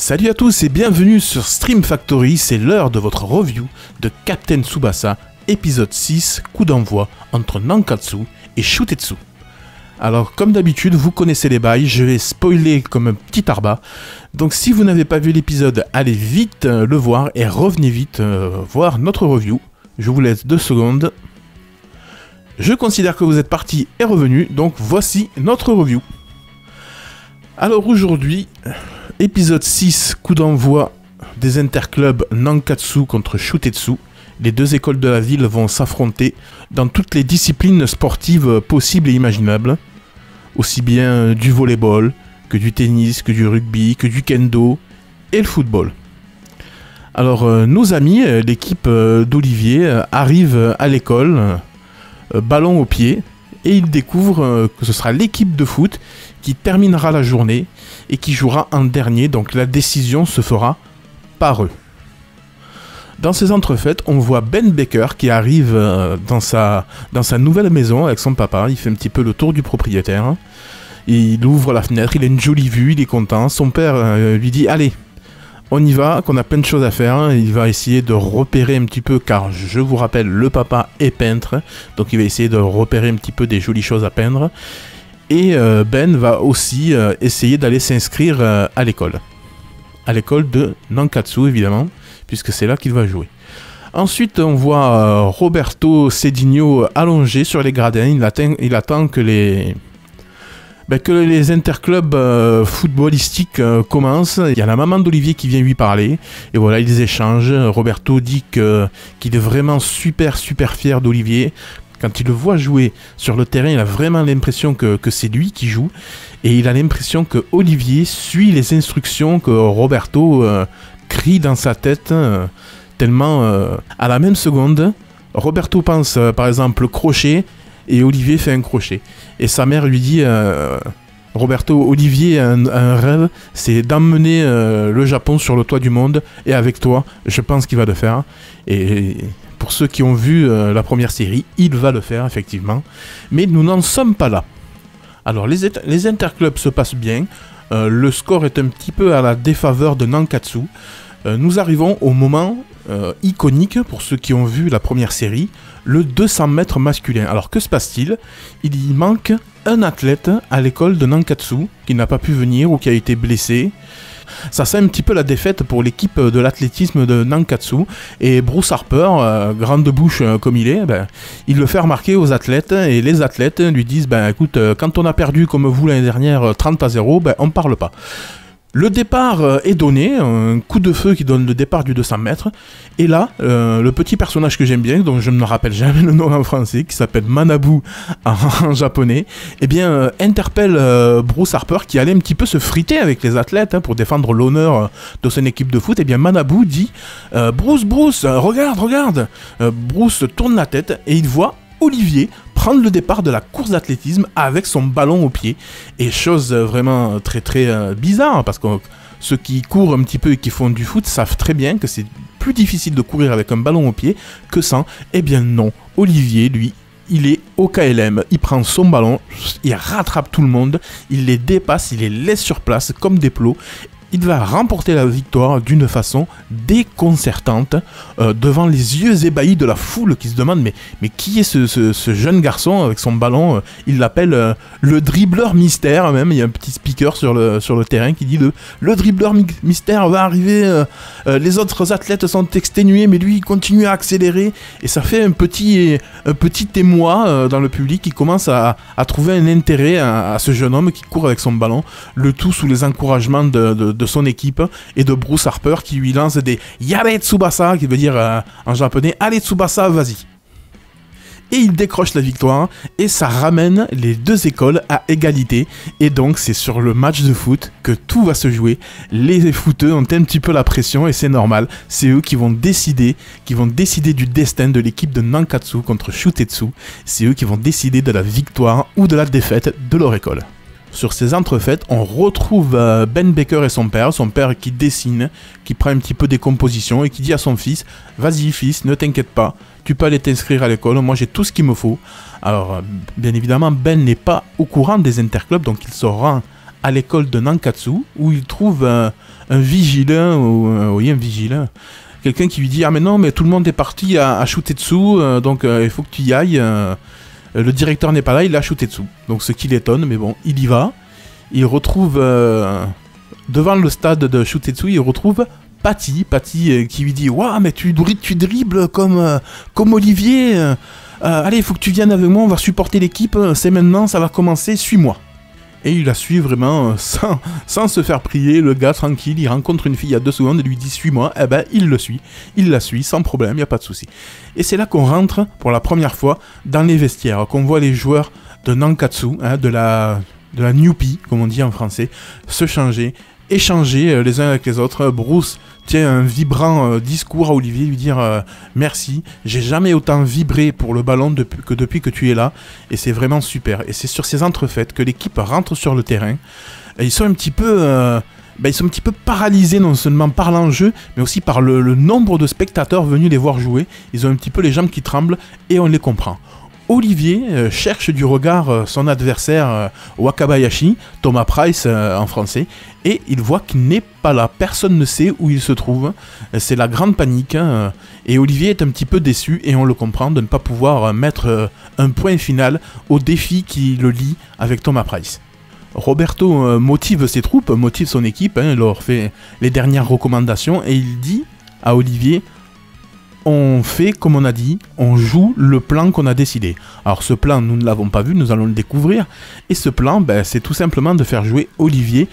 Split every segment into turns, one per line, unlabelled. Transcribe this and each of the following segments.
Salut à tous et bienvenue sur Stream Factory, c'est l'heure de votre review de Captain Tsubasa, épisode 6, coup d'envoi entre Nankatsu et Shutetsu. Alors comme d'habitude, vous connaissez les bails, je vais spoiler comme un petit arbat, donc si vous n'avez pas vu l'épisode, allez vite le voir et revenez vite voir notre review. Je vous laisse 2 secondes. Je considère que vous êtes partis et revenus, donc voici notre review. Alors aujourd'hui, épisode 6, coup d'envoi des interclubs Nankatsu contre Shutetsu. Les deux écoles de la ville vont s'affronter dans toutes les disciplines sportives possibles et imaginables. Aussi bien du volleyball, que du tennis, que du rugby, que du kendo et le football. Alors nos amis, l'équipe d'Olivier, arrivent à l'école, ballon au pied, et ils découvrent que ce sera l'équipe de foot qui terminera la journée et qui jouera en dernier, donc la décision se fera par eux. Dans ces entrefaites, on voit Ben Baker qui arrive dans sa nouvelle maison avec son papa. Il fait un petit peu le tour du propriétaire. Il ouvre la fenêtre, il a une jolie vue, il est content. Son père lui dit « Allez, on y va, qu'on a plein de choses à faire. » Il va essayer de repérer un petit peu, car je vous rappelle, le papa est peintre. Donc il va essayer de repérer un petit peu des jolies choses à peindre. Et Ben va aussi essayer d'aller s'inscrire à l'école. À l'école de Nankatsu, évidemment, puisque c'est là qu'il va jouer. Ensuite, on voit Roberto Cedinho allongé sur les gradins. Il attend que les interclubs footballistiques commencent. Il y a la maman d'Olivier qui vient lui parler. Et voilà, ils échangent. Roberto dit qu'il est vraiment super fier d'Olivier. Quand il le voit jouer sur le terrain, il a vraiment l'impression que c'est lui qui joue. Et il a l'impression que Olivier suit les instructions que Roberto crie dans sa tête. Tellement, à la même seconde, Roberto pense par exemple crochet et Olivier fait un crochet. Et sa mère lui dit, Roberto, Olivier a un rêve, c'est d'emmener le Japon sur le toit du monde. Et avec toi, je pense qu'il va le faire. Et pour ceux qui ont vu la première série, il va le faire effectivement. Mais nous n'en sommes pas là. Alors les interclubs se passent bien. Le score est un petit peu à la défaveur de Nankatsu. Nous arrivons au moment iconique pour ceux qui ont vu la première série, le 200 mètres masculin. Alors que se passe-t-il? Il y manque un athlète à l'école de Nankatsu qui n'a pas pu venir ou qui a été blessé. Ça sent un petit peu la défaite pour l'équipe de l'athlétisme de Nankatsu. Et Bruce Harper, grande bouche comme il est, il le fait remarquer aux athlètes. Et les athlètes lui disent, écoute, quand on a perdu comme vous l'année dernière 30-0, on ne parle pas. Le départ est donné, un coup de feu qui donne le départ du 200 mètres. Et là, le petit personnage que j'aime bien, dont je ne me rappelle jamais le nom en français, qui s'appelle Manabu en japonais, interpelle Bruce Harper qui allait un petit peu se friter avec les athlètes pour défendre l'honneur de son équipe de foot. Et bien Manabu dit Bruce, regarde !» Bruce tourne la tête et il voit Olivier prendre le départ de la course d'athlétisme avec son ballon au pied. Et chose vraiment très bizarre, parce que ceux qui courent un petit peu et qui font du foot savent très bien que c'est plus difficile de courir avec un ballon au pied que sans. Eh bien non, Olivier, lui, il est au KLM, il prend son ballon, il rattrape tout le monde, il les dépasse, il les laisse sur place comme des plots. Il va remporter la victoire d'une façon déconcertante devant les yeux ébahis de la foule qui se demande mais qui est ce jeune garçon avec son ballon? Il l'appelle le dribbleur mystère même. Il y a un petit speaker sur le terrain qui dit le dribbleur mystère va arriver, les autres athlètes sont exténués mais lui il continue à accélérer. Et ça fait un petit émoi dans le public qui commence à trouver un intérêt à ce jeune homme qui court avec son ballon, le tout sous les encouragements de son équipe et de Bruce Harper qui lui lance des Yare Tsubasa, qui veut dire en japonais allez Tsubasa, vas-y. Et il décroche la victoire et ça ramène les deux écoles à égalité. Et donc c'est sur le match de foot que tout va se jouer. Les footeux ont un petit peu la pression et c'est normal. C'est eux qui vont décider du destin de l'équipe de Nankatsu contre Shutetsu. C'est eux qui vont décider de la victoire ou de la défaite de leur école. Sur ces entrefaites, on retrouve Ben Baker et son père qui dessine, qui prend un petit peu des compositions et qui dit à son fils « Vas-y fils, ne t'inquiète pas, tu peux aller t'inscrire à l'école, moi j'ai tout ce qu'il me faut. » Alors, bien évidemment, Ben n'est pas au courant des interclubs, donc il se rend à l'école de Nankatsu, où il trouve un vigile, oui, un vigile, quelqu'un qui lui dit « Ah mais non, mais tout le monde est parti à Shutetsu, donc il faut que tu y ailles, le directeur n'est pas là, il est à Shutetsu. » Donc ce qui l'étonne, mais bon, il y va, il retrouve, devant le stade de Shutetsu, il retrouve Patty qui lui dit « Waouh, mais tu dribbles comme Olivier, allez, il faut que tu viennes avec moi, on va supporter l'équipe, c'est maintenant, ça va commencer, suis-moi. » Et il la suit vraiment sans se faire prier, le gars tranquille, il rencontre une fille il y a 2 secondes et lui dit « Suis-moi », eh ben il le suit, il la suit sans problème, il n'y a pas de souci. Et c'est là qu'on rentre pour la première fois dans les vestiaires, qu'on voit les joueurs de Nankatsu, hein, de la Newpie, comme on dit en français, se changer, échanger les uns avec les autres. Bruce tient un vibrant discours à Olivier, lui dire merci, j'ai jamais autant vibré pour le ballon depuis que tu es là, et c'est vraiment super. Et c'est sur ces entrefaites que l'équipe rentre sur le terrain. Et ils sont un petit peu paralysés, non seulement par l'enjeu, mais aussi par le nombre de spectateurs venus les voir jouer. Ils ont un petit peu les jambes qui tremblent, et on les comprend. Olivier cherche du regard son adversaire Wakabayashi, Thomas Price en français, et il voit qu'il n'est pas là. Personne ne sait où il se trouve. C'est la grande panique. Et Olivier est un petit peu déçu, et on le comprend, de ne pas pouvoir mettre un point final au défi qui le lie avec Thomas Price. Roberto motive ses troupes, motive son équipe, il leur fait les dernières recommandations, et il dit à Olivier: on fait comme on a dit, on joue le plan qu'on a décidé. Alors ce plan, nous ne l'avons pas vu, nous allons le découvrir. Et ce plan, c'est tout simplement de faire jouer Olivier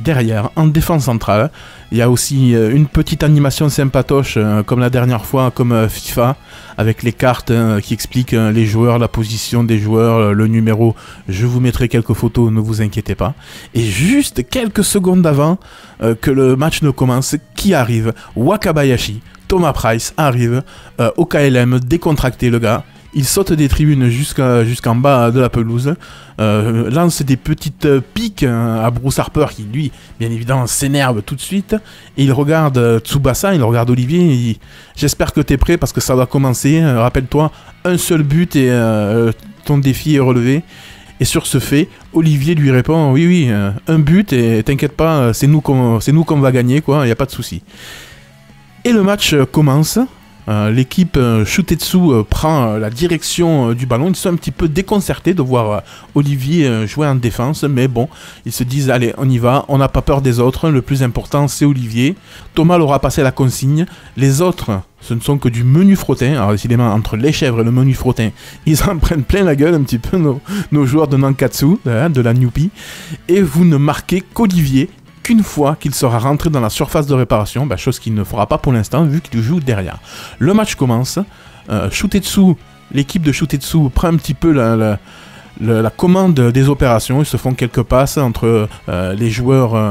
derrière, en défense centrale. Il y a aussi une petite animation sympatoche, comme la dernière fois, comme FIFA, avec les cartes qui expliquent les joueurs, la position des joueurs, le numéro. Je vous mettrai quelques photos, ne vous inquiétez pas. Et juste quelques secondes avant que le match ne commence, qui arrive? Wakabayashi. Thomas Price arrive au KLM, décontracté le gars, il saute des tribunes jusqu'en bas de la pelouse, lance des petites piques à Bruce Harper qui lui, bien évidemment, s'énerve tout de suite, et il regarde Tsubasa, il regarde Olivier, il dit « J'espère que tu es prêt parce que ça va commencer, rappelle-toi, un seul but et ton défi est relevé ». Et sur ce fait, Olivier lui répond « Oui, un but et t'inquiète pas, c'est nous qu'on va gagner, quoi, il n'y a pas de souci ». Et le match commence, l'équipe Shutetsu prend la direction du ballon, ils sont un petit peu déconcertés de voir Olivier jouer en défense, mais bon, ils se disent allez on y va, on n'a pas peur des autres, le plus important c'est Olivier. Thomas leur a passé la consigne, les autres ce ne sont que du menu frottin, alors décidément entre les chèvres et le menu frottin, ils en prennent plein la gueule un petit peu nos joueurs de Nankatsu, de la Newpie, et vous ne marquez qu'Olivier, qu'une fois qu'il sera rentré dans la surface de réparation, chose qu'il ne fera pas pour l'instant vu qu'il joue derrière. Le match commence, l'équipe de Shutetsu prend un petit peu la commande des opérations, ils se font quelques passes entre les joueurs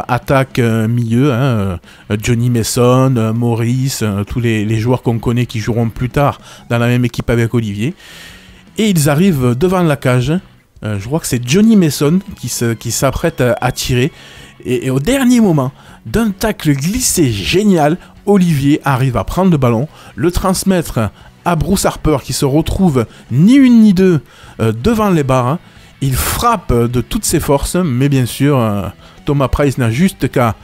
attaque milieu, Johnny Mason, Maurice, tous les joueurs qu'on connaît qui joueront plus tard dans la même équipe avec Olivier, et ils arrivent devant la cage. Je crois que c'est Johnny Mason qui s'apprête à tirer. Et au dernier moment, d'un tacle glissé génial, Olivier arrive à prendre le ballon, le transmettre à Bruce Harper qui se retrouve ni une ni deux devant les barres. Il frappe de toutes ses forces, mais bien sûr, Thomas Price n'a juste qu'à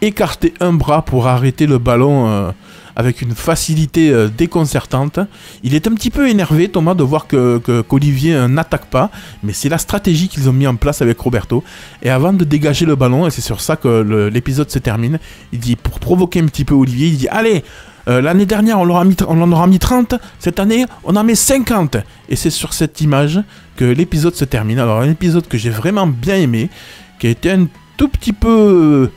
écarter un bras pour arrêter le ballon avec une facilité déconcertante. Il est un petit peu énervé, Thomas, de voir qu'Olivier n'attaque pas, mais c'est la stratégie qu'ils ont mis en place avec Roberto. Et avant de dégager le ballon, et c'est sur ça que l'épisode se termine, il dit, pour provoquer un petit peu Olivier, il dit « Allez, l'année dernière, on en aura mis 30, cette année, on en met 50 !» Et c'est sur cette image que l'épisode se termine. Alors, un épisode que j'ai vraiment bien aimé, qui a été un tout petit peu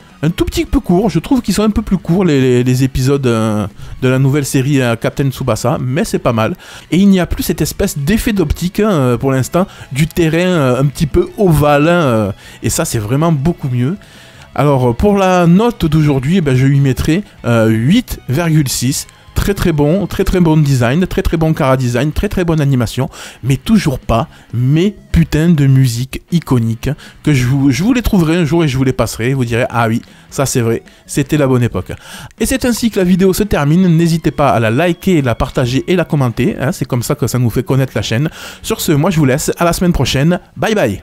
court, je trouve qu'ils sont un peu plus courts les épisodes de la nouvelle série Captain Tsubasa, mais c'est pas mal. Et il n'y a plus cette espèce d'effet d'optique pour l'instant, du terrain un petit peu ovale, et ça c'est vraiment beaucoup mieux. Alors pour la note d'aujourd'hui, je lui mettrai 8,6. Très bon design, très bon chara-design, très bonne animation, mais toujours pas mes putains de musique iconique que je vous les trouverai un jour et je vous les passerai et vous direz ah oui, ça c'est vrai, c'était la bonne époque. Et c'est ainsi que la vidéo se termine, n'hésitez pas à la liker, la partager et la commenter, c'est comme ça que ça nous fait connaître la chaîne. Sur ce, moi je vous laisse, à la semaine prochaine, bye bye.